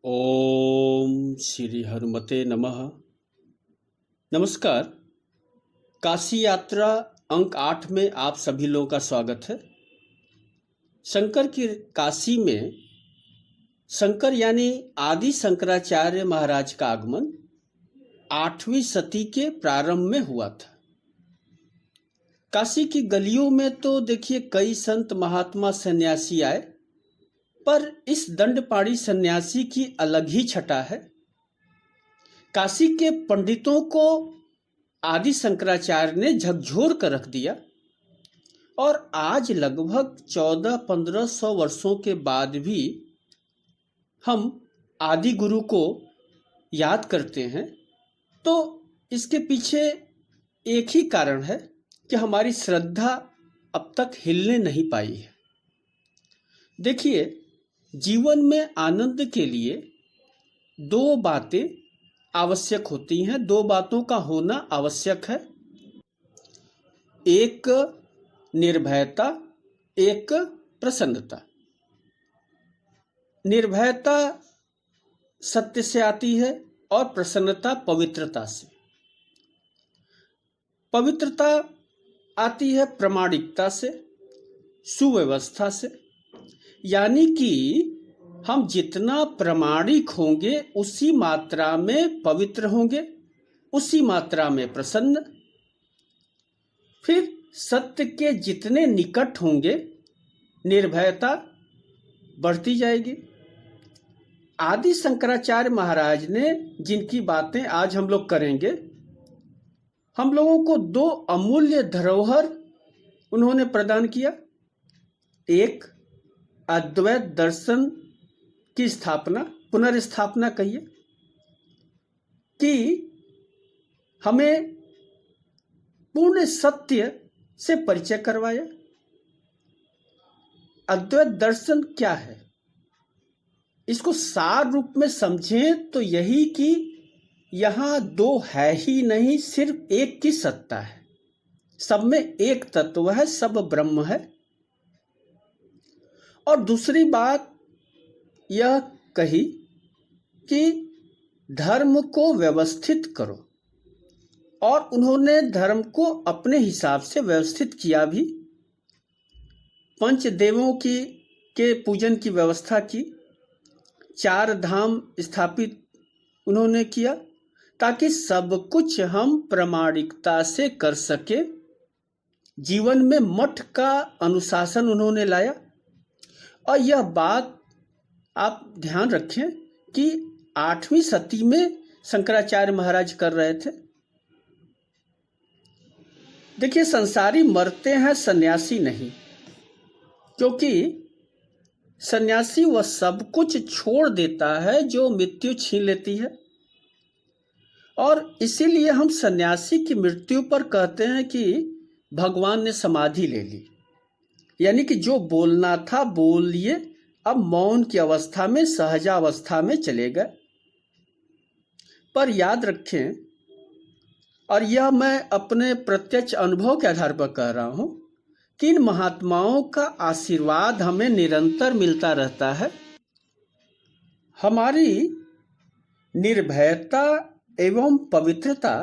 ओम श्री हनुमते नमः। नमस्कार। काशी यात्रा अंक 8 में आप सभी लोगों का स्वागत है। शंकर की काशी में शंकर यानी आदि शंकराचार्य महाराज का आगमन 8वीं सदी के प्रारंभ में हुआ था। काशी की गलियों में तो देखिए कई संत महात्मा सन्यासी आए, पर इस दंडपाणी सन्यासी की अलग ही छटा है। काशी के पंडितों को आदि शंकराचार्य ने झकझोर कर रख दिया और आज लगभग 1400-1500 वर्षों के बाद भी हम आदि गुरु को याद करते हैं। तो इसके पीछे एक ही कारण है कि हमारी श्रद्धा अब तक हिलने नहीं पाई है। देखिए, जीवन में आनंद के लिए दो बातें आवश्यक होती हैं, दो बातों का होना आवश्यक है। एक निर्भयता, एक प्रसन्नता। निर्भयता सत्य से आती है और प्रसन्नता पवित्रता से। पवित्रता आती है प्रामाणिकता से, सुव्यवस्था से। यानी कि हम जितना प्रामाणिक होंगे उसी मात्रा में पवित्र होंगे, उसी मात्रा में प्रसन्न। फिर सत्य के जितने निकट होंगे निर्भयता बढ़ती जाएगी। आदि शंकराचार्य महाराज ने जिनकी बातें आज हम लोग करेंगे, हम लोगों को दो अमूल्य धरोहर उन्होंने प्रदान किया। एक अद्वैत दर्शन की स्थापना, पुनर्स्थापना कहिए, कि हमें पूर्ण सत्य से परिचय करवाया। अद्वैत दर्शन क्या है, इसको सार रूप में समझें तो यही कि यहां दो है ही नहीं, सिर्फ एक की सत्ता है। सब में एक तत्व है, सब ब्रह्म है। और दूसरी बात यह कही कि धर्म को व्यवस्थित करो, और उन्होंने धर्म को अपने हिसाब से व्यवस्थित किया भी। पंचदेवों के पूजन की व्यवस्था की, 4 धाम स्थापित उन्होंने किया, ताकि सब कुछ हम प्रामाणिकता से कर सके। जीवन में मठ का अनुशासन उन्होंने लाया। और यह बात आप ध्यान रखें कि 8वीं सदी में शंकराचार्य महाराज कर रहे थे। देखिए, संसारी मरते हैं, सन्यासी नहीं, क्योंकि सन्यासी वह सब कुछ छोड़ देता है जो मृत्यु छीन लेती है। और इसीलिए हम सन्यासी की मृत्यु पर कहते हैं कि भगवान ने समाधि ले ली। यानी कि जो बोलना था बोल लिए, अब मौन की अवस्था में, सहजावस्था में चले गए। पर याद रखें, और यह मैं अपने प्रत्यक्ष अनुभव के आधार पर कह रहा हूं, कि इन महात्माओं का आशीर्वाद हमें निरंतर मिलता रहता है। हमारी निर्भयता एवं पवित्रता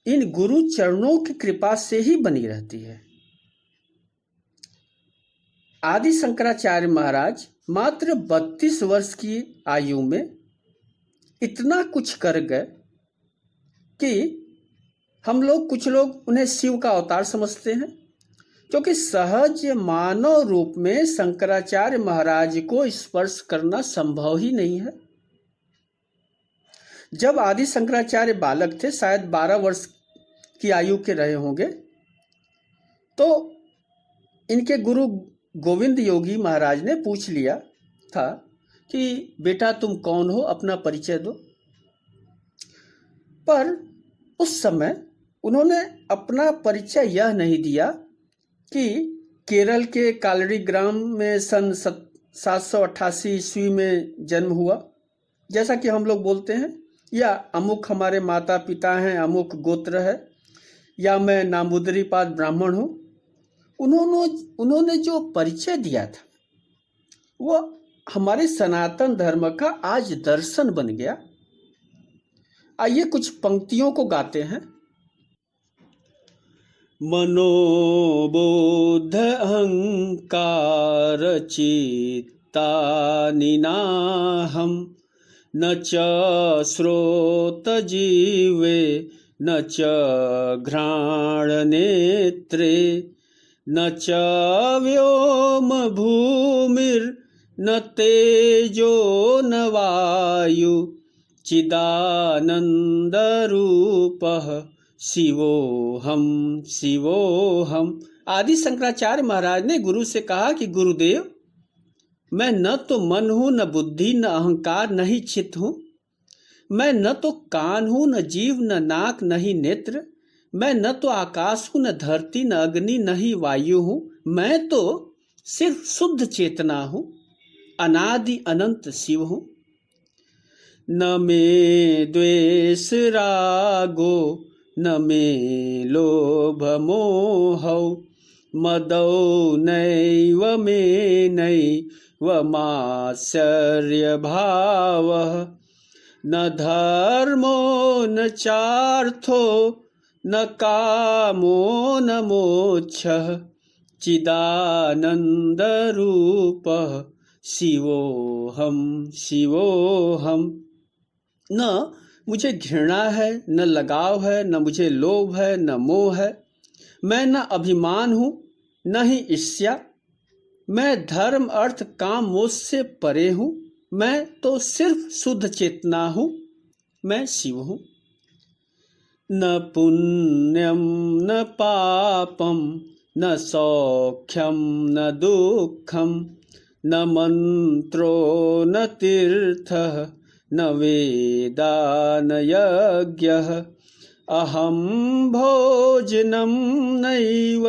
इन गुरु चरणों की कृपा से ही बनी रहती है। आदि शंकराचार्य महाराज मात्र 32 वर्ष की आयु में इतना कुछ कर गए कि हम लोग, कुछ लोग उन्हें शिव का अवतार समझते हैं, क्योंकि सहज मानव रूप में शंकराचार्य महाराज को स्पर्श करना संभव ही नहीं है। जब आदि शंकराचार्य बालक थे, शायद 12 वर्ष की आयु के रहे होंगे, तो इनके गुरु गोविंद योगी महाराज ने पूछ लिया था कि बेटा तुम कौन हो, अपना परिचय दो। पर उस समय उन्होंने अपना परिचय यह नहीं दिया कि केरल के कालड़ी ग्राम में सन 788 ईस्वी में जन्म हुआ, जैसा कि हम लोग बोलते हैं, या अमुक हमारे माता पिता हैं, अमुक गोत्र है, या मैं नामुदरीपाद ब्राह्मण हूँ। उन्होंने जो परिचय दिया था वो हमारे सनातन धर्म का आज दर्शन बन गया। आइए कुछ पंक्तियों को गाते हैं। मनोबोध अहंकार चित्तानि नाहं न च श्रोत जीवे न च घ्राण नेत्रे न च व्योम भूमिर् न तेजो न वायु चिदानंदरूपः शिवोहम शिवोहम। आदि शंकराचार्य महाराज ने गुरु से कहा कि गुरुदेव, मैं न तो मन हूं, न बुद्धि, न अहंकार, न ही चित्त हूं। मैं न तो कान हूं, न जीव, न नाक, न ही नेत्र। मैं न तो आकाश हूं, न धरती, न अग्नि, न ही वायु हूं। मैं तो सिर्फ शुद्ध चेतना हूं, अनादि अनंत शिव हूं। न मे द्वेष रागो न मे लोभ मोहौ मदौ नैव मे नैव मात्सर्य भावः न धर्मो न चार्थो न कामो न मोक्षः चिदानन्दरूपः शिवोहम शिवोहम। न मुझे घृणा है, न लगाव है, न मुझे लोभ है, न मोह है। मैं न अभिमान हूं, न ही ईर्ष्या। मैं धर्म अर्थ काम मोक्ष से परे हूं। मैं तो सिर्फ शुद्ध चेतना हूं। मैं शिव हूं। न पुण्यम न पापम न सौख्यम न दुखम न मंत्रो न तीर्थः न वेदा न यज्ञः अहं भोजनं नैव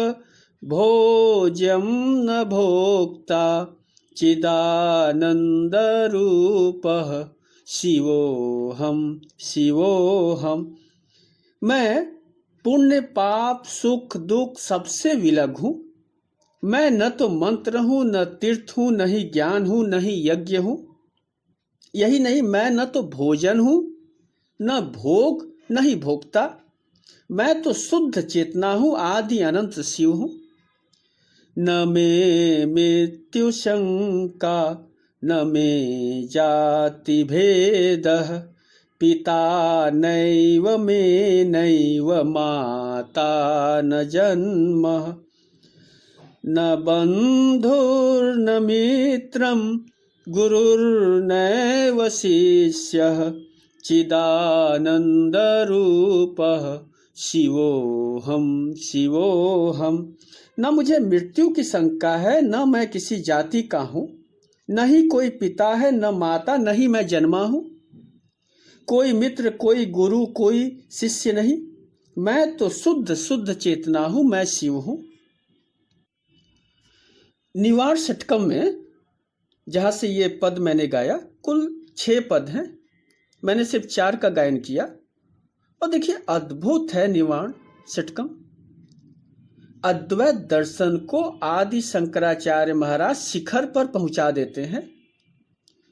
भोज्यं न भोक्ता चिदानन्दरूपः शिवोहम शिवोहम। मैं पुण्य पाप सुख दुख सबसे विलग हूँ। मैं न तो मंत्र हूँ, न तीर्थ हूँ, न ही ज्ञान हूँ, न ही यज्ञ हूँ। यही नहीं, मैं न तो भोजन हूँ, न भोग, न ही भोक्ता। मैं तो शुद्ध चेतना हूँ, आदि अनंत शिव हूँ। न मे मृत्यु शंका न मे जाति भेदः पिता नैव मे नैव माता न जन्मः न बन्धुर्न मित्रं गुरुर्नैव शिष्यः चिदानन्दरूपः शिवोहम शिवोहम। न मुझे मृत्यु की शंका है, न मैं किसी जाति का हूँ, न ही कोई पिता है, न माता, न ही मैं जन्मा हूँ। कोई मित्र, कोई गुरु, कोई शिष्य नहीं। मैं तो शुद्ध शुद्ध चेतना हूँ। मैं शिव हूँ। निवार षटकम में जहाँ से ये पद मैंने गाया, कुल 6 पद हैं। मैंने सिर्फ 4 का गायन किया। और देखिए, अद्भुत है निवार षटकम। अद्वैत दर्शन को आदि शंकराचार्य महाराज शिखर पर पहुंचा देते हैं।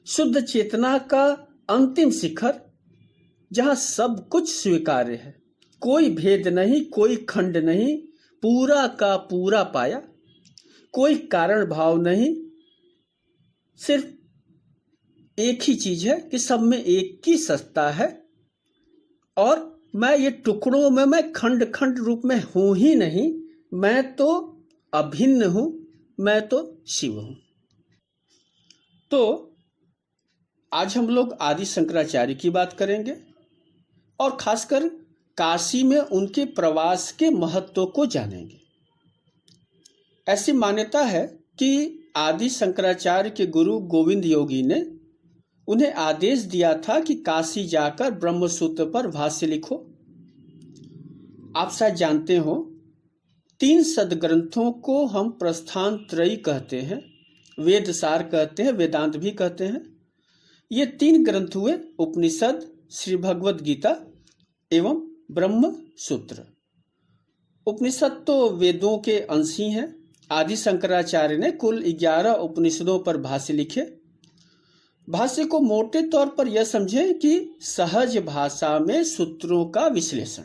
शुद्ध चेतना का अंतिम शिखर, जहां सब कुछ स्वीकार्य है, कोई भेद नहीं, कोई खंड नहीं, पूरा का पूरा पाया। कोई कारण भाव नहीं, सिर्फ एक ही चीज है कि सब में एक ही सत्ता है। और मैं ये टुकड़ों में, मैं खंड खंड रूप में हूं ही नहीं। मैं तो अभिन्न हूं। मैं तो शिव हूं। तो आज हम लोग आदि शंकराचार्य की बात करेंगे और खासकर काशी में उनके प्रवास के महत्व को जानेंगे। ऐसी मान्यता है कि आदि शंकराचार्य के गुरु गोविंद योगी ने उन्हें आदेश दिया था कि काशी जाकर ब्रह्मसूत्र पर भाष्य लिखो। आप शायद जानते हो, 3 सदग्रंथों को हम प्रस्थान त्रयी कहते हैं, वेद सार कहते हैं, वेदांत भी कहते हैं। ये 3 ग्रंथ हुए उपनिषद, श्री भगवद गीता एवं ब्रह्म सूत्र। उपनिषद तो वेदों के अंश ही हैं। आदि शंकराचार्य ने कुल 11 उपनिषदों पर भाष्य लिखे। भाष्य को मोटे तौर पर यह समझें कि सहज भाषा में सूत्रों का विश्लेषण।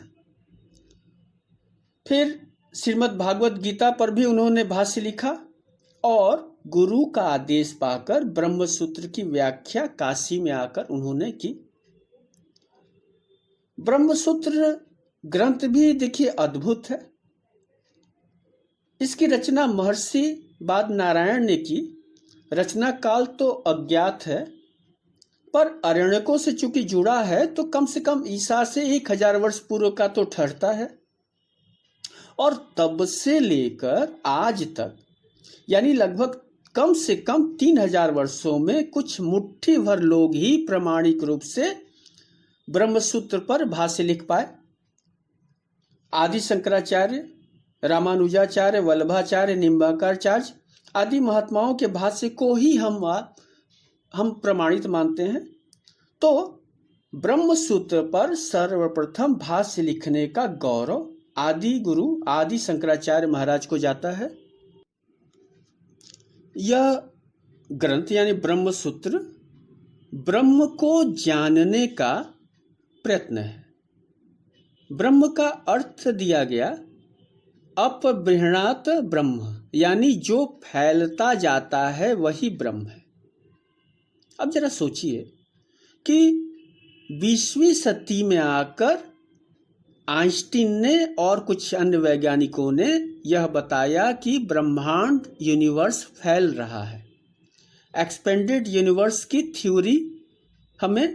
फिर श्रीमद् भागवत गीता पर भी उन्होंने भाष्य लिखा और गुरु का आदेश पाकर ब्रह्म सूत्र की व्याख्या काशी में आकर उन्होंने की। ब्रह्म सूत्र ग्रंथ भी देखिए अद्भुत है। इसकी रचना महर्षि बाद नारायण ने की। रचना काल तो अज्ञात है, पर अरण्यकों से चूंकि जुड़ा है तो कम से कम ईसा से 1000 वर्ष पूर्व का तो ठहरता है। और तब से लेकर आज तक यानी लगभग कम से कम 3000 वर्षों में कुछ मुट्ठी भर लोग ही प्रामाणिक रूप से ब्रह्मसूत्र पर भाष्य लिख पाए। आदि शंकराचार्य, रामानुजाचार्य, वल्लभाचार्य, निम्बाकारचार्य आदि महात्माओं के भाष्य को ही हम प्रमाणित मानते हैं। तो ब्रह्मसूत्र पर सर्वप्रथम भाष्य लिखने का गौरव आदि गुरु आदि शंकराचार्य महाराज को जाता है। यह ग्रंथ यानी ब्रह्मसूत्र ब्रह्म को जानने का प्रयत्न है। ब्रह्म का अर्थ दिया गया अपबृहणात ब्रह्म, यानी जो फैलता जाता है वही ब्रह्म है। अब जरा सोचिए कि 20वीं सदी में आकर आइंस्टीन ने और कुछ अन्य वैज्ञानिकों ने यह बताया कि ब्रह्मांड यूनिवर्स फैल रहा है। एक्सपेंडेड यूनिवर्स की थ्योरी हमें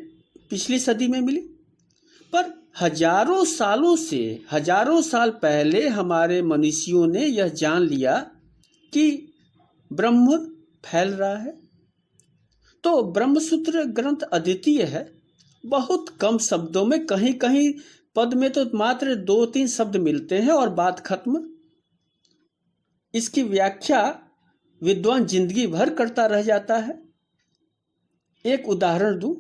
पिछली सदी में मिली, पर हजारों साल पहले हमारे मनुष्यों ने यह जान लिया कि ब्रह्म फैल रहा है। तो ब्रह्मसूत्र ग्रंथ अद्वितीय है। बहुत कम शब्दों में, कहीं कहीं पद में तो मात्र 2-3 शब्द मिलते हैं और बात खत्म। इसकी व्याख्या विद्वान जिंदगी भर करता रह जाता है। एक उदाहरण दूं,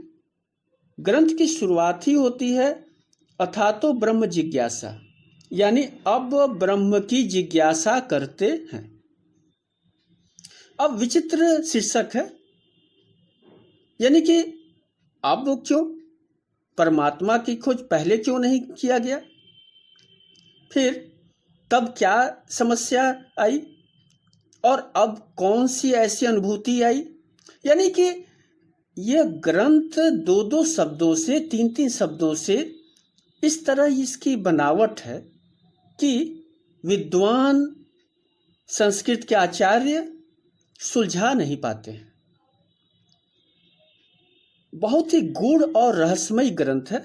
ग्रंथ की शुरुआत ही होती है अथातो ब्रह्म जिज्ञासा, यानी अब ब्रह्म की जिज्ञासा करते हैं। अब विचित्र शीर्षक है, यानी कि अब क्यों परमात्मा की खोज पहले क्यों नहीं किया गया? फिर तब क्या समस्या आई और अब कौन सी ऐसी अनुभूति आई? यानी कि यह ग्रंथ 2-2 शब्दों से, 3-3 शब्दों से इस तरह इसकी बनावट है कि विद्वान संस्कृत के आचार्य सुलझा नहीं पाते हैं। बहुत ही गूढ़ और रहस्यमय ग्रंथ है।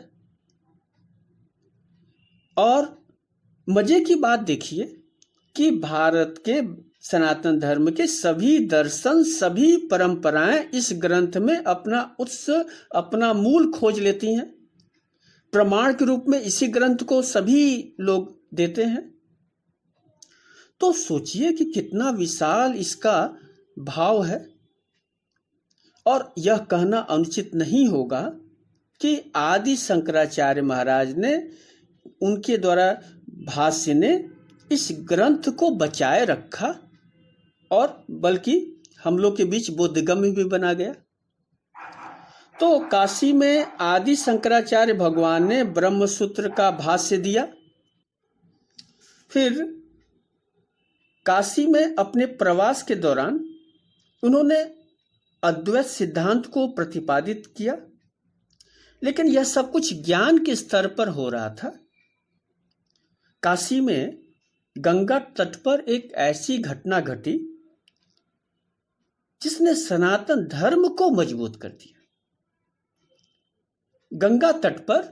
और मजे की बात देखिए कि भारत के सनातन धर्म के सभी दर्शन, सभी परंपराएं इस ग्रंथ में अपना मूल खोज लेती हैं। प्रमाण के रूप में इसी ग्रंथ को सभी लोग देते हैं। तो सोचिए कि कितना विशाल इसका भाव है। और यह कहना अनुचित नहीं होगा कि आदि शंकराचार्य महाराज ने, उनके द्वारा भाष्य ने इस ग्रंथ को बचाए रखा और बल्कि हम लोग के बीच बोधगम्य भी बना गया। तो काशी में आदि शंकराचार्य भगवान ने ब्रह्मसूत्र का भाष्य दिया। फिर काशी में अपने प्रवास के दौरान उन्होंने अद्वैत सिद्धांत को प्रतिपादित किया, लेकिन यह सब कुछ ज्ञान के स्तर पर हो रहा था। काशी में गंगा तट पर एक ऐसी घटना घटी जिसने सनातन धर्म को मजबूत कर दिया। गंगा तट पर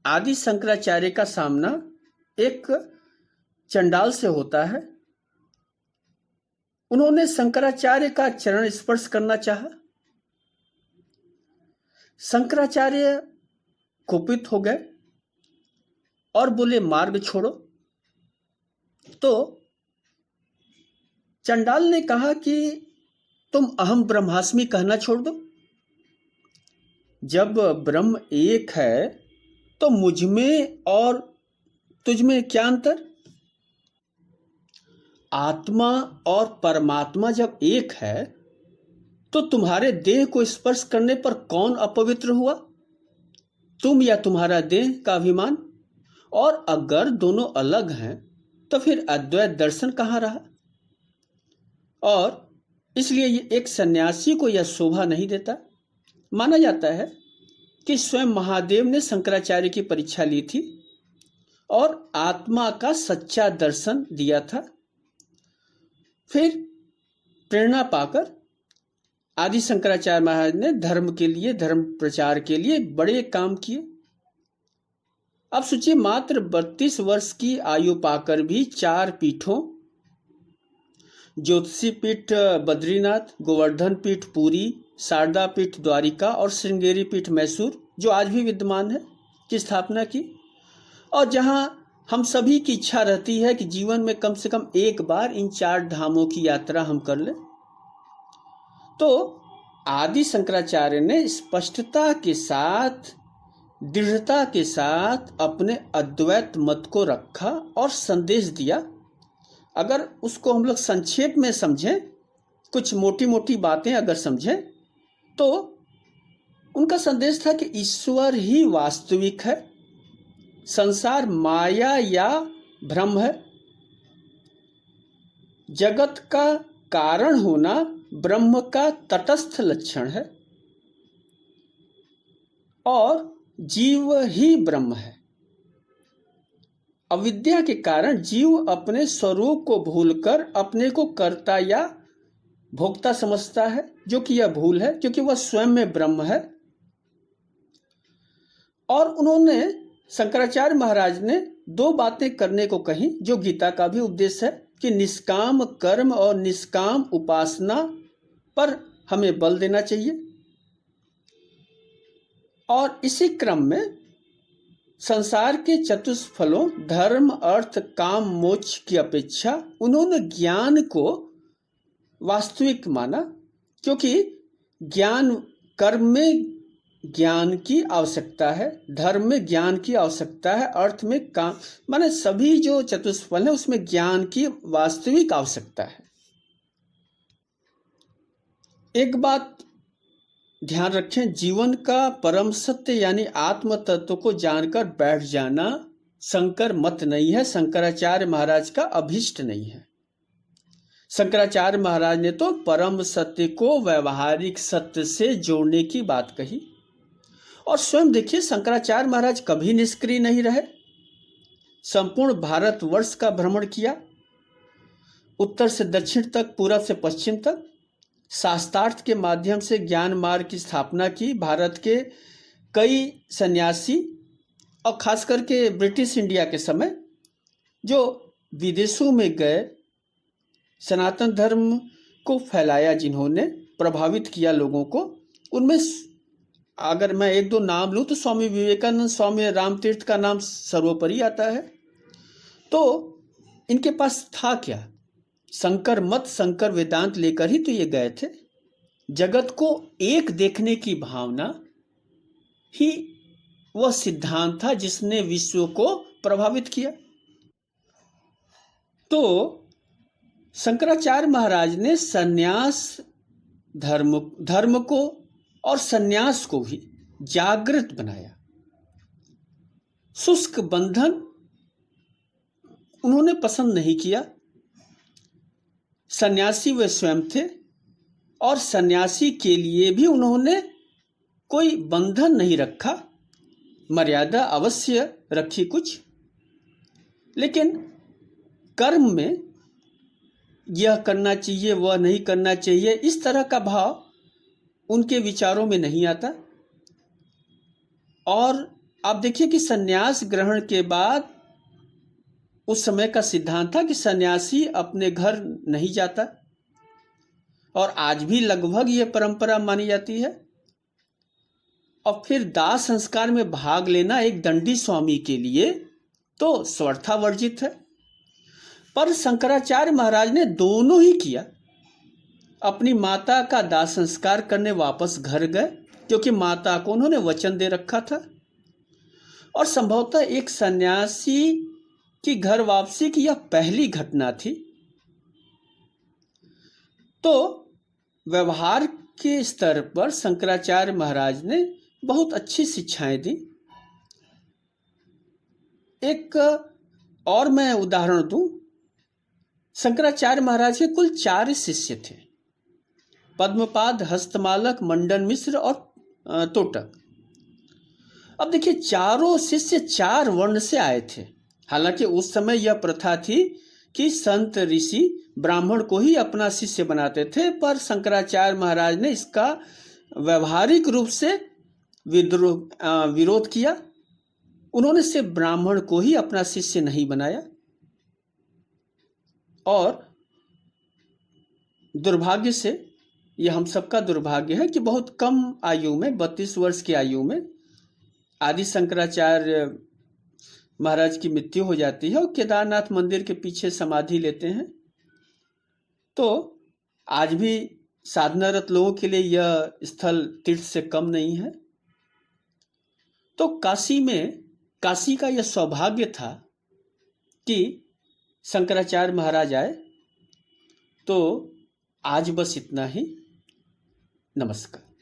आदि शंकराचार्य का सामना एक चंडाल से होता है। उन्होंने शंकराचार्य का चरण स्पर्श करना चाहा। शंकराचार्य कुपित हो गए और बोले मार्ग छोड़ो। तो चंडाल ने कहा कि तुम अहम ब्रह्मास्मि कहना छोड़ दो। जब ब्रह्म एक है तो मुझ में और तुझ में क्या अंतर? आत्मा और परमात्मा जब एक है तो तुम्हारे देह को स्पर्श करने पर कौन अपवित्र हुआ, तुम या तुम्हारा देह का अभिमान? और अगर दोनों अलग हैं तो फिर अद्वैत दर्शन कहाँ रहा? और इसलिए ये एक सन्यासी को यह शोभा नहीं देता। माना जाता है कि स्वयं महादेव ने शंकराचार्य की परीक्षा ली थी और आत्मा का सच्चा दर्शन दिया था। फिर प्रेरणा पाकर आदि शंकराचार्य महाराज ने धर्म के लिए, धर्म प्रचार के लिए बड़े काम किए। अब सोचिए, मात्र 32 वर्ष की आयु पाकर भी 4 पीठों, ज्योतिषी पीठ बद्रीनाथ, गोवर्धन पीठ पुरी, शारदा पीठ द्वारिका और श्रृंगेरी पीठ मैसूर, जो आज भी विद्यमान है, की स्थापना की। और जहां हम सभी की इच्छा रहती है कि जीवन में कम से कम एक बार इन 4 धामों की यात्रा हम कर लें, तो आदि शंकराचार्य ने स्पष्टता के साथ, दृढ़ता के साथ अपने अद्वैत मत को रखा और संदेश दिया। अगर उसको हम लोग संक्षेप में समझें, कुछ मोटी मोटी बातें अगर समझें, तो उनका संदेश था कि ईश्वर ही वास्तविक है, संसार माया या भ्रम है, जगत का कारण होना ब्रह्म का तटस्थ लक्षण है और जीव ही ब्रह्म है। अविद्या के कारण जीव अपने स्वरूप को भूलकर अपने को कर्ता या भोक्ता समझता है, जो कि यह भूल है, क्योंकि वह स्वयं में ब्रह्म है। और उन्होंने, शंकराचार्य महाराज ने 2 बातें करने को कही, जो गीता का भी उपदेश है, कि निष्काम कर्म और निष्काम उपासना पर हमें बल देना चाहिए। और इसी क्रम में संसार के चतुष्फलों धर्म, अर्थ, काम, मोक्ष की अपेक्षा उन्होंने ज्ञान को वास्तविक माना, क्योंकि ज्ञान, कर्म में ज्ञान की आवश्यकता है, धर्म में ज्ञान की आवश्यकता है, अर्थ में काम, माने सभी जो चतुष्फल है उसमें ज्ञान की वास्तविक आवश्यकता है। एक बात ध्यान रखें, जीवन का परम सत्य यानी आत्म तत्व को जानकर बैठ जाना शंकर मत नहीं है, शंकराचार्य महाराज का अभिष्ट नहीं है। शंकराचार्य महाराज ने तो परम सत्य को व्यवहारिक सत्य से जोड़ने की बात कही। और स्वयं देखिए, शंकराचार्य महाराज कभी निष्क्रिय नहीं रहे, संपूर्ण भारतवर्ष का भ्रमण किया, उत्तर से दक्षिण तक, पूरब से पश्चिम तक, शास्त्रार्थ के माध्यम से ज्ञान मार्ग की स्थापना की। भारत के कई सन्यासी और खास करके ब्रिटिश इंडिया के समय जो विदेशों में गए, सनातन धर्म को फैलाया, जिन्होंने प्रभावित किया लोगों को, उनमें अगर मैं 1-2 नाम लूँ तो स्वामी विवेकानंद, स्वामी रामतीर्थ का नाम सर्वोपरि आता है। तो इनके पास था क्या? शंकर मत, शंकर वेदांत लेकर ही तो ये गए थे। जगत को एक देखने की भावना ही वह सिद्धांत था जिसने विश्व को प्रभावित किया। तो शंकराचार्य महाराज ने सन्यास धर्म को और सन्यास को भी जागृत बनाया। शुष्क बंधन उन्होंने पसंद नहीं किया। सन्यासी वे स्वयं थे और सन्यासी के लिए भी उन्होंने कोई बंधन नहीं रखा, मर्यादा अवश्य रखी कुछ, लेकिन कर्म में यह करना चाहिए, वह नहीं करना चाहिए, इस तरह का भाव उनके विचारों में नहीं आता। और आप देखिए कि सन्यास ग्रहण के बाद उस समय का सिद्धांत था कि सन्यासी अपने घर नहीं जाता, और आज भी लगभग ये परंपरा मानी जाती है। और फिर दाह संस्कार में भाग लेना एक दंडी स्वामी के लिए तो स्वर्था वर्जित है। पर शंकराचार्य महाराज ने दोनों ही किया। अपनी माता का दाह संस्कार करने वापस घर गए, क्योंकि माता को उन्होंने वचन दे रखा था। और संभवतः एक सन्यासी की घर वापसी की यह पहली घटना थी। तो व्यवहार के स्तर पर शंकराचार्य महाराज ने बहुत अच्छी शिक्षाएं दी। एक और मैं उदाहरण दूं, शंकराचार्य महाराज के कुल 4 शिष्य थे, पद्मपाद, हस्तमालक, मंडन मिश्र और तोटक। अब देखिए, चारों शिष्य 4 वर्ण से आए थे। हालांकि उस समय यह प्रथा थी कि संत ऋषि ब्राह्मण को ही अपना शिष्य बनाते थे, पर शंकराचार्य महाराज ने इसका व्यवहारिक रूप से विरोध किया। उन्होंने सिर्फ ब्राह्मण को ही अपना शिष्य नहीं बनाया। और दुर्भाग्य से, यह हम सबका दुर्भाग्य है कि बहुत कम आयु में, 32 वर्ष की आयु में आदि शंकराचार्य महाराज की मृत्यु हो जाती है और केदारनाथ मंदिर के पीछे समाधि लेते हैं। तो आज भी साधनारत लोगों के लिए यह स्थल तीर्थ से कम नहीं है। तो काशी का यह सौभाग्य था कि शंकराचार्य महाराज आए। तो आज बस इतना ही। नमस्कार।